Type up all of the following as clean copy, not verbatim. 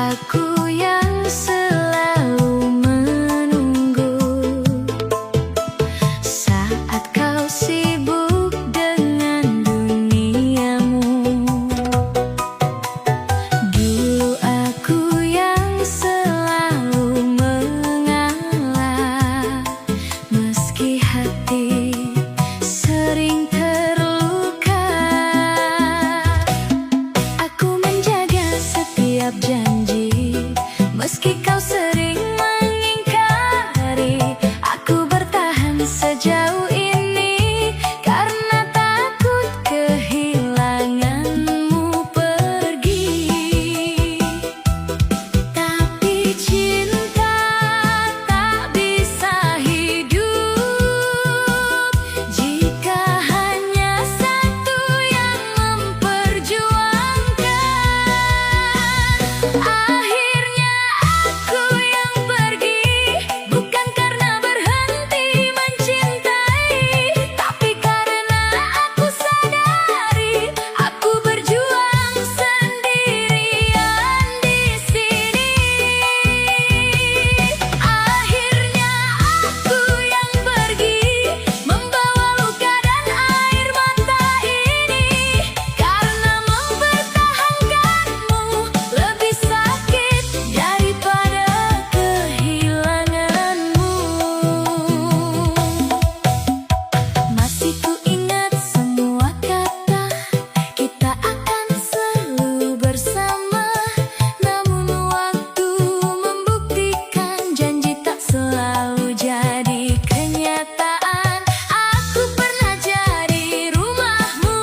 aku yang selalu menunggu saat kau sibuk dengan duniamu. Dulu aku yang selalu mengalah, meski hati sering terluka. Aku menjaga setiap janji, meski kau sering mengingkari. Aku bertahan sejauh ini karena takut kehilanganmu pergi. Tapi cinta tak bisa hidup jika hanya satu yang memperjuangkan. Akhirnya aku yang pergi, bukan karena berhenti mencintai, tapi karena aku sadari aku berjuang sendirian di sini. Akhirnya aku yang pergi, membawa luka dan air mata ini, karena mempertahankanmu lebih sakit daripada kehilanganmu. Masih ku ingat semua kata, kita akan selalu bersama. Namun waktu membuktikan janji tak selalu jadi kenyataan. Aku pernah jadi rumahmu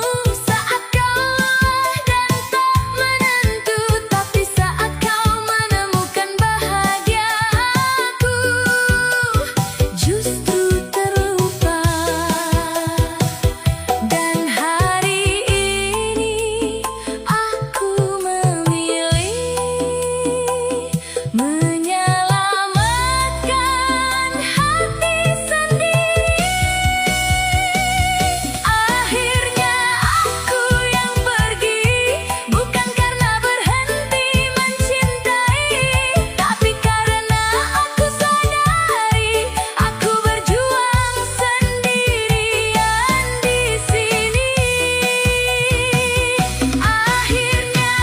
saat kau lelah dan tak menentu, tapi saat kau menemukan bahagia, aku justru terlupa. Dan hari ini aku memilih menyelamatkan hati sendiri. Akhirnya aku yang pergi, bukan karena berhenti mencintai, tapi karena aku sadari aku berjuang sendirian di sini. Akhirnya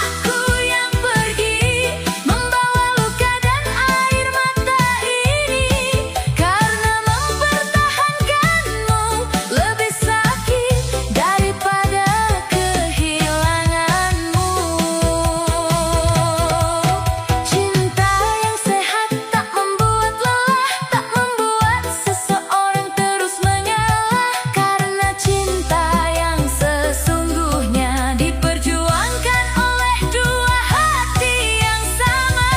aku yang pergi, membawa luka dan air mata ini, karena mempertahankanmu lebih sakit daripada kehilanganmu. Cinta yang sehat tak membuat lelah, tak membuat seseorang terus mengalah, karena cinta yang sesungguhnya diperjuangkan oleh dua hati yang sama.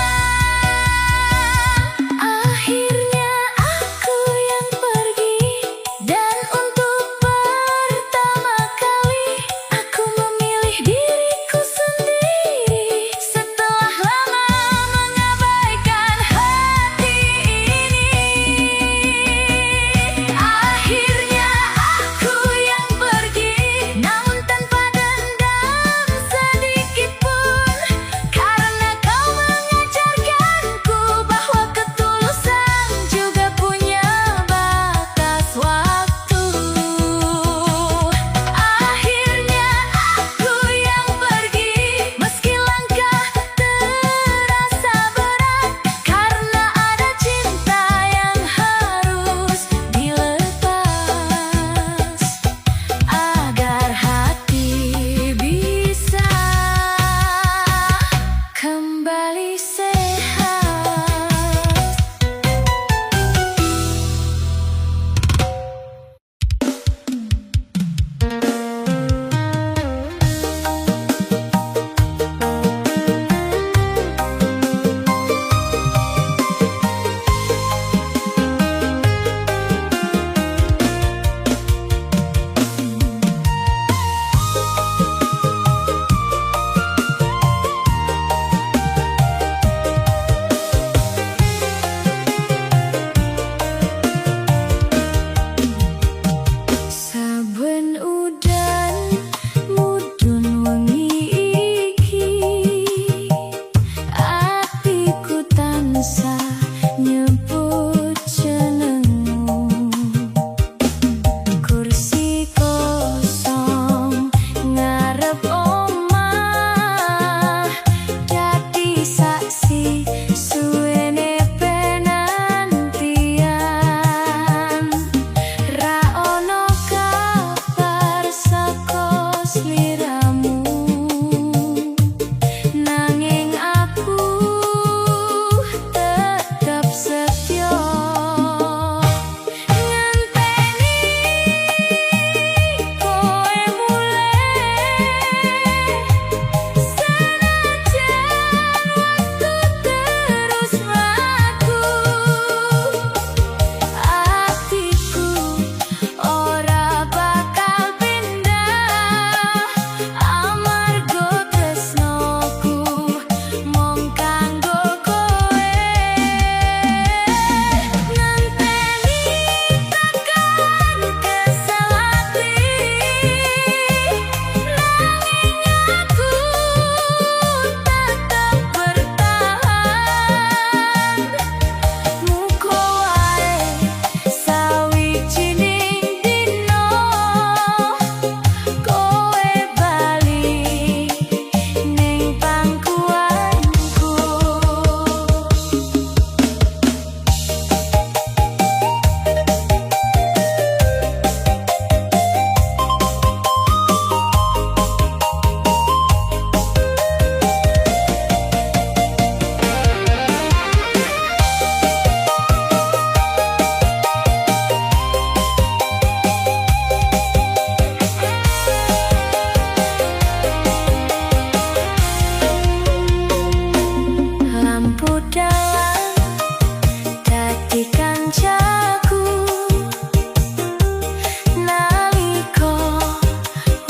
Akhirnya aku yang pergi, dan untuk pertama kali aku memilih diriku sendiri setelah lama mengabaikan hati ini. Akhirnya aku yang pergi, namun tanpa dendam sedikit pun, karena kau mengajarkanku bahwa ketulusan juga punya batas waktu. Akhirnya aku yang pergi, meski langkah terasa berat, karena ada cinta yang harus dilepas agar hati bisa kembali sehat. dalam dadi kancaku naliko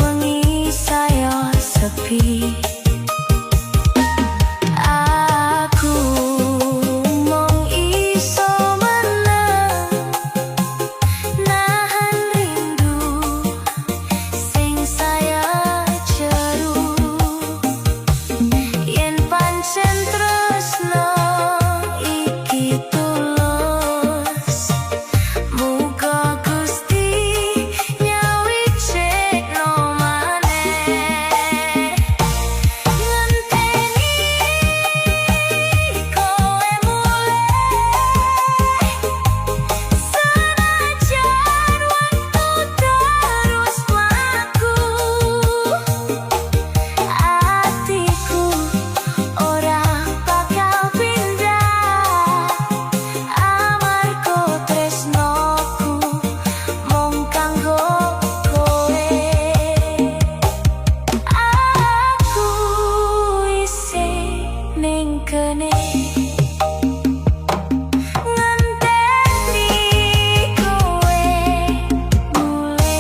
wengi saya sepi. Aku mung iso menang nahan rindu sing saya jeru. Yen pancen tresno iki tulus, muga Gusti nyawicikno maneh. Ngenteni kowe mulih senajan waktu terus mlaku. Atiku ora bakal pindah amarga tresnoku mung kanggo kowe. Aku isih ning kene ngenteni kowe mulih.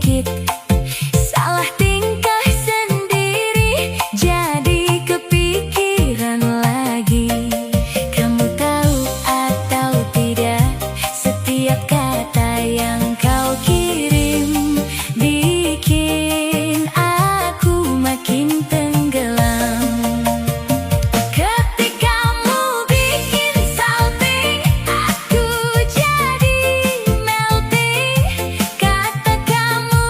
sedikit salah tingkah sendiri, jadi kepikiran lagi. Kamu tahu atau tidak, setiap kata yang kau kirim bikin aku makin tenggelam. Ketikamu bikin salting, aku jadi melting. Kata kamu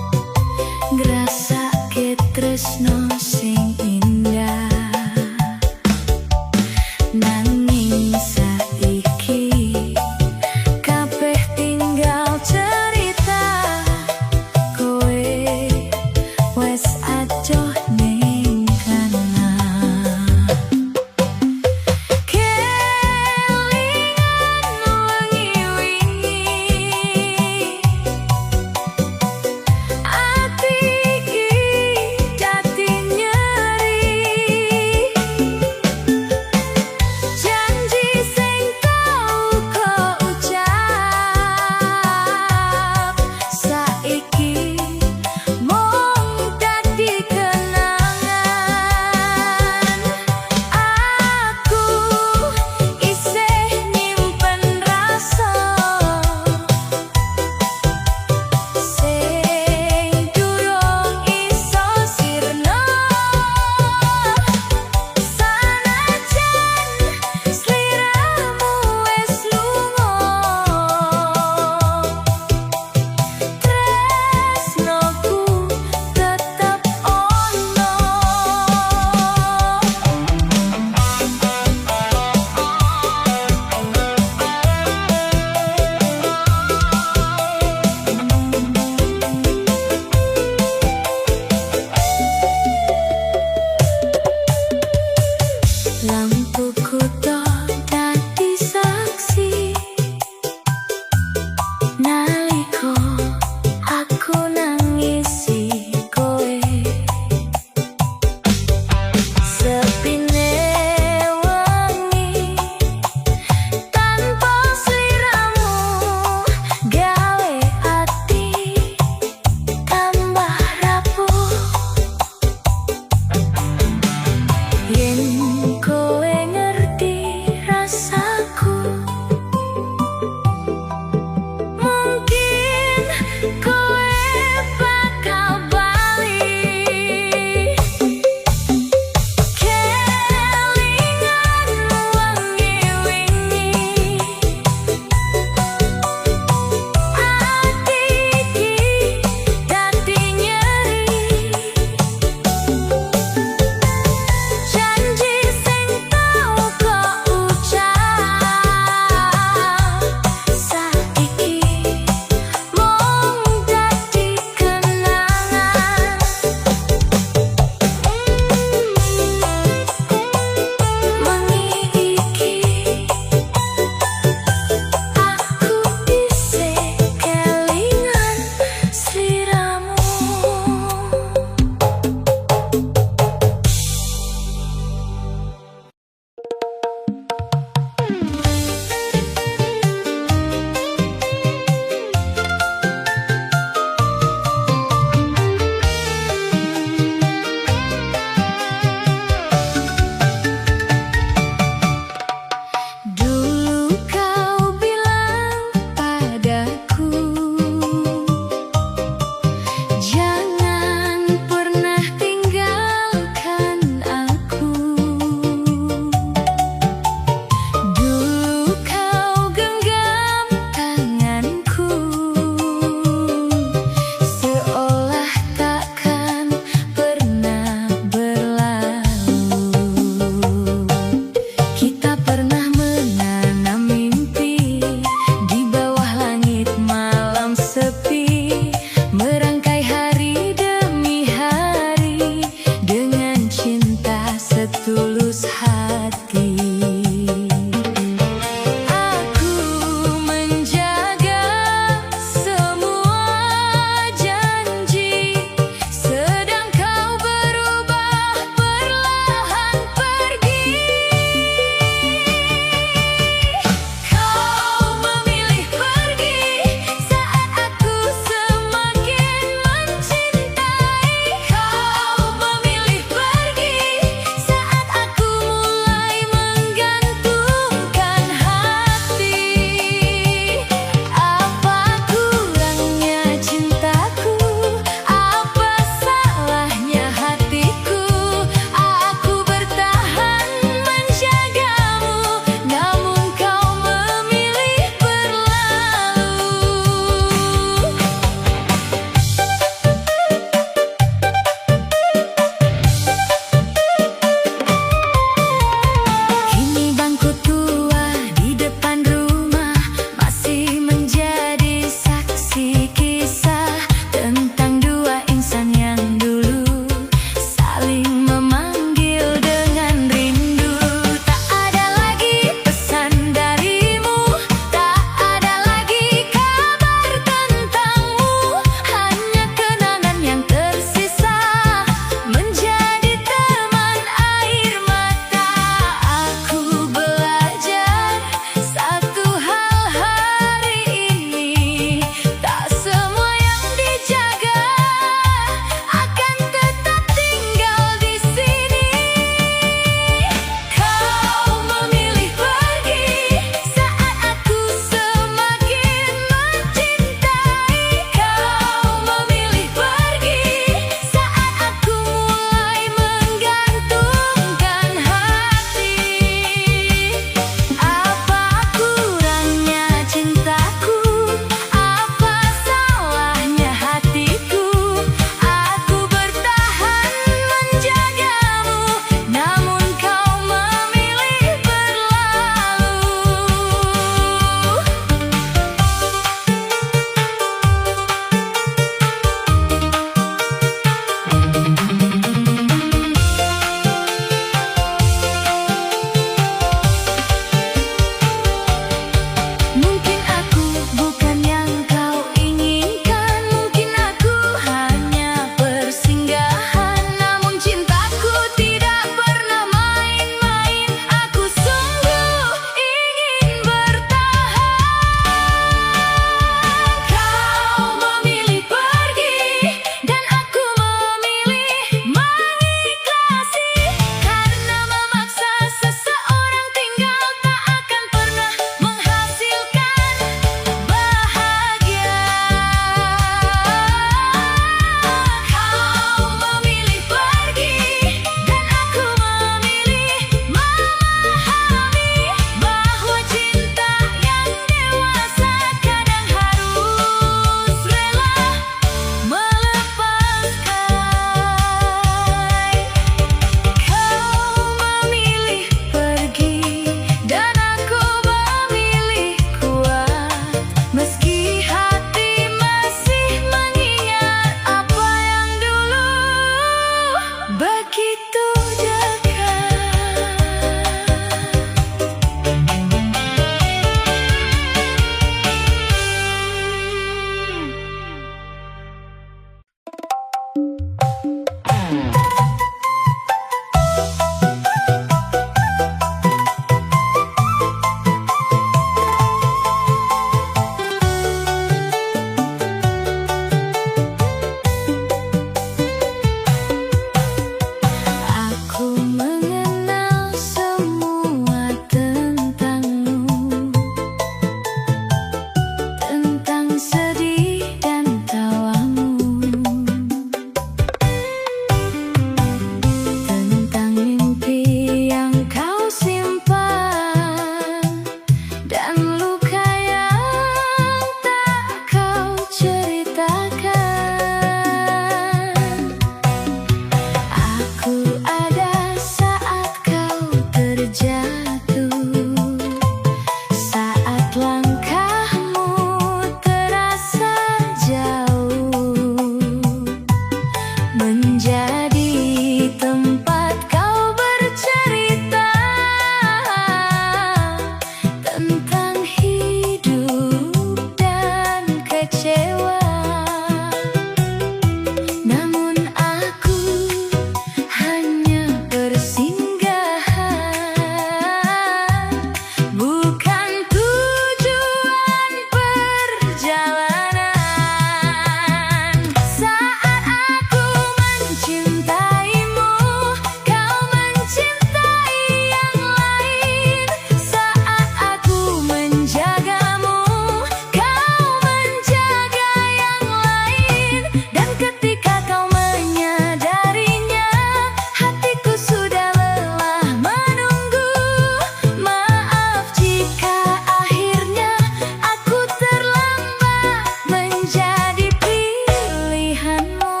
menjadi pilihanmu.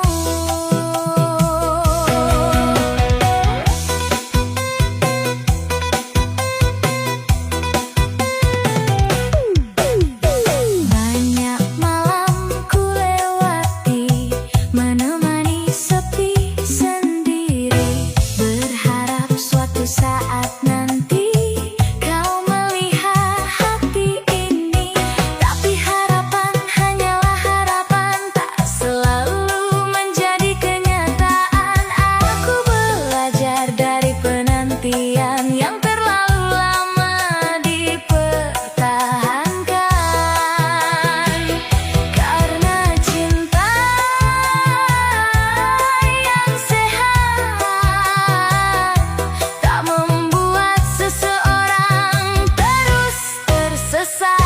Banyak malam ku lewati menemani sepi sendiri, berharap suatu saat nanti kau melihat hati ini. Tapi harapan hanyalah harapan, tak selalu menjadi kenyataan. Aku belajar dari penantian yang terlalu lama dipertahankan. Karena cinta yang sehat tak membuat seseorang terus tersesat.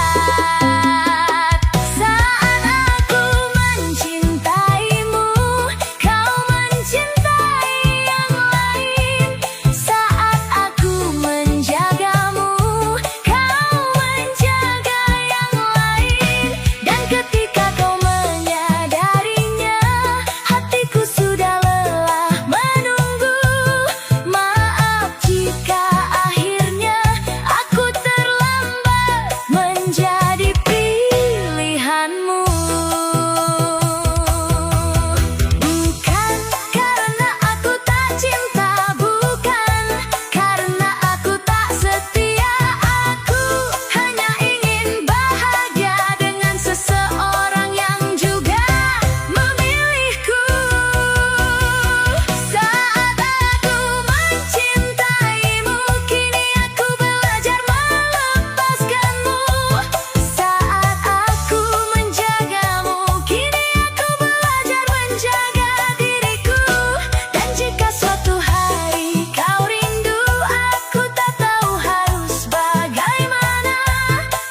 Saat aku mencintaimu, kau mencintai yang lain. Saat aku menjagamu, kau menjaga yang lain. Dan ketika kau menyadarinya, hatiku sudah lelah menunggu. Maaf jika akhirnya aku terlambat menjadi pilihanmu. Bukan karena aku tak cinta, bukan karena aku tak setia. Aku hanya ingin bahagia dengan seseorang yang juga memilihku. Saat aku mencintaimu, kini aku belajar melepaskanmu. Saat aku menjagamu, kini aku belajar menjaga diriku. Dan jika suatu hari kau rindu, aku tak tahu harus bagaimana.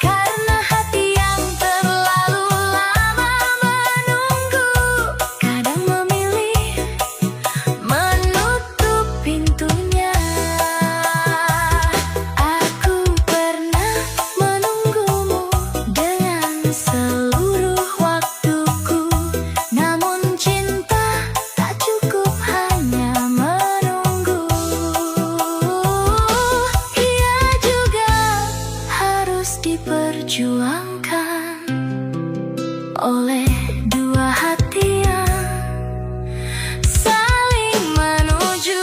Karena hati yang terlalu lama menunggu, kadang memilih menutup pintunya. Aku pernah menunggumu dengan seluruh waktuku, namun cinta tak cukup hanya menunggu. Ia juga harus diperjuangkan oleh dua hati yang saling menuju.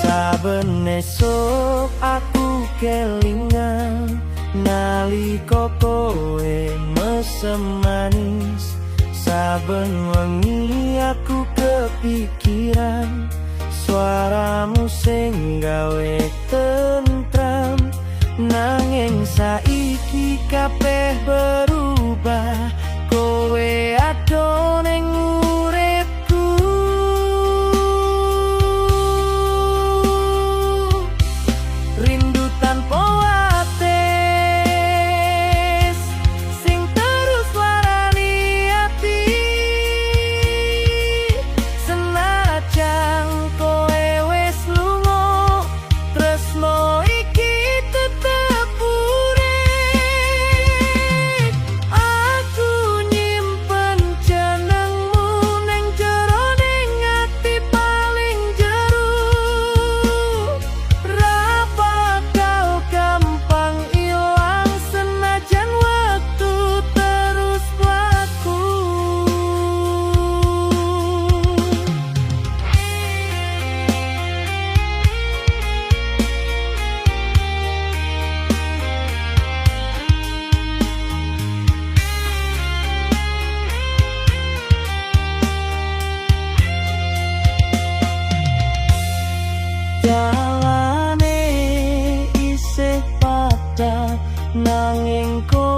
Saben esuk aku kelingan nalika kowe mesem manis. Saben wengi aku kepikiran suaramu sing gawe tentram. Nanging saiki kabeh berubah, kowe ado ning uripku. Rindu tanpa wates sing terus warani ati. Senajan kowe wis lunga, tresno iki tetep urip. Aku nyimpen jeneng cinta nanging kowe